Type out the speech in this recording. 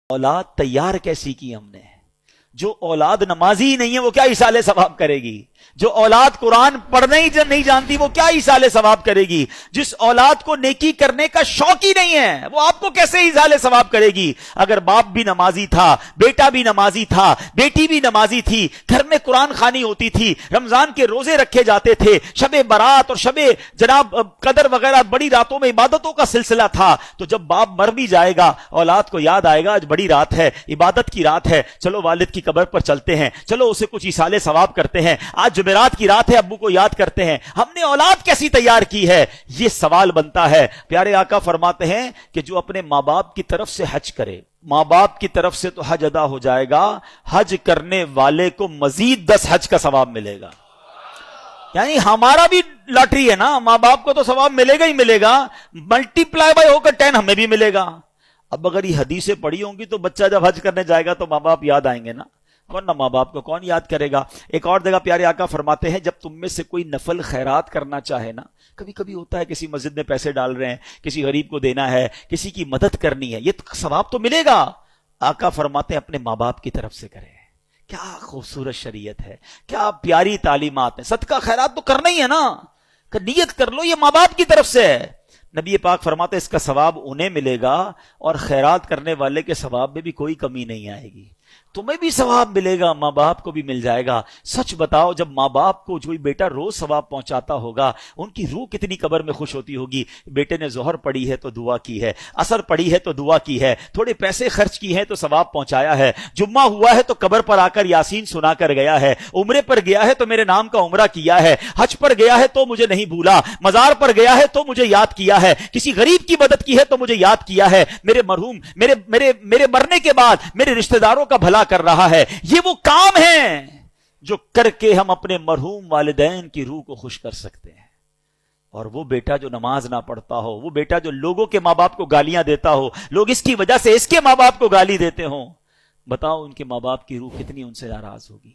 اولاد تیار کیسی کی ہم نے؟ جو اولاد نمازی ہی نہیں ہے وہ کیا ایصال ثواب کرے گی؟ جو اولاد قرآن پڑھنے ہی نہیں جانتی وہ کیا ایصال ثواب کرے گی؟ جس اولاد کو نیکی کرنے کا شوق ہی نہیں ہے وہ آپ کو کیسے ایصال ثواب کرے گی؟ اگر باپ بھی نمازی تھا، بیٹا بھی نمازی تھا، بیٹی بھی نمازی تھی، گھر میں قرآن خوانی ہوتی تھی، رمضان کے روزے رکھے جاتے تھے، شب برات اور شب جناب قدر وغیرہ بڑی راتوں میں عبادتوں کا سلسلہ تھا، تو جب باپ مر بھی جائے گا اولاد کو یاد آئے گا آج بڑی رات ہے، عبادت کی رات ہے، چلو والد کی قبر پر چلتے ہیں، چلو اسے کچھ ایصال ثواب کرتے ہیں، آج جمعرات کی رات ہے ابو کو یاد کرتے ہیں۔ ہم نے اولاد کیسی تیار کی ہے؟ یہ سوال بنتا ہے۔ پیارے آقا فرماتے ہیں کہ جو اپنے ماں باپ کی طرف سے حج کرے، ماں باپ کی طرف سے تو حج ادا ہو جائے گا، حج کرنے والے کو مزید 10 حج کا ثواب ملے گا۔ یعنی ہمارا بھی لاٹری ہے نا، ماں باپ کو تو ثواب ملے گا ہی ملے گا، ملٹی پلائی بائی ہو کر 10 ہمیں بھی ملے گا۔ اب اگر یہ حدیثیں پڑھی ہوں گی تو بچہ جب حج کرنے جائے گا تو ماں باپ یاد آئیں گے نا، ورنہ ماں باپ کو کون یاد کرے گا؟ ایک اور جگہ پیارے آقا فرماتے ہیں جب تم میں سے کوئی نفل خیرات کرنا چاہے نا، کبھی کبھی ہوتا ہے کسی مسجد میں پیسے ڈال رہے ہیں، کسی غریب کو دینا ہے، کسی کی مدد کرنی ہے، یہ ثواب تو ملے گا۔ آقا فرماتے ہیں اپنے ماں باپ کی طرف سے کرے۔ کیا خوبصورت شریعت ہے، کیا پیاری تعلیمات ہیں۔ صدقہ خیرات تو کرنا ہی ہے نا، کہ نیت کر لو یہ ماں باپ کی طرف سے ہے۔ نبی پاک فرماتے ہیں اس کا ثواب انہیں ملے گا اور خیرات کرنے والے کے ثواب میں بھی کوئی کمی نہیں آئے گی، تمہیں بھی ثواب ملے گا، ماں باپ کو بھی مل جائے گا۔ سچ بتاؤ جب ماں باپ کو جو بیٹا روز ثواب پہنچاتا ہوگا ان کی روح کتنی قبر میں خوش ہوتی ہوگی۔ بیٹے نے ظہر پڑھی ہے تو دعا کی ہے، عصر پڑھی ہے تو دعا کی ہے، تھوڑے پیسے خرچ کی ہیں تو ثواب پہنچایا ہے، جمعہ ہوا ہے تو قبر پر آ کر یاسین سنا کر گیا ہے، عمرے پر گیا ہے تو میرے نام کا عمرہ کیا ہے، حج پر گیا ہے تو مجھے نہیں بھولا، مزار پر گیا ہے تو مجھے یاد کیا ہے، کسی غریب کی مدد کی ہے تو مجھے یاد کیا ہے، میرے مرحوم میرے مرنے کے بعد میرے رشتہ داروں کا بھلا کر رہا ہے۔ یہ وہ کام ہیں جو کر کے ہم اپنے مرحوم والدین کی روح کو خوش کر سکتے ہیں۔ اور وہ بیٹا جو نماز نہ پڑھتا ہو، وہ بیٹا جو لوگوں کے ماں باپ کو گالیاں دیتا ہو، لوگ اس کی وجہ سے اس کے ماں باپ کو گالی دیتے ہوں، بتاؤ ان کے ماں باپ کی روح کتنی ان سے ناراض ہوگی۔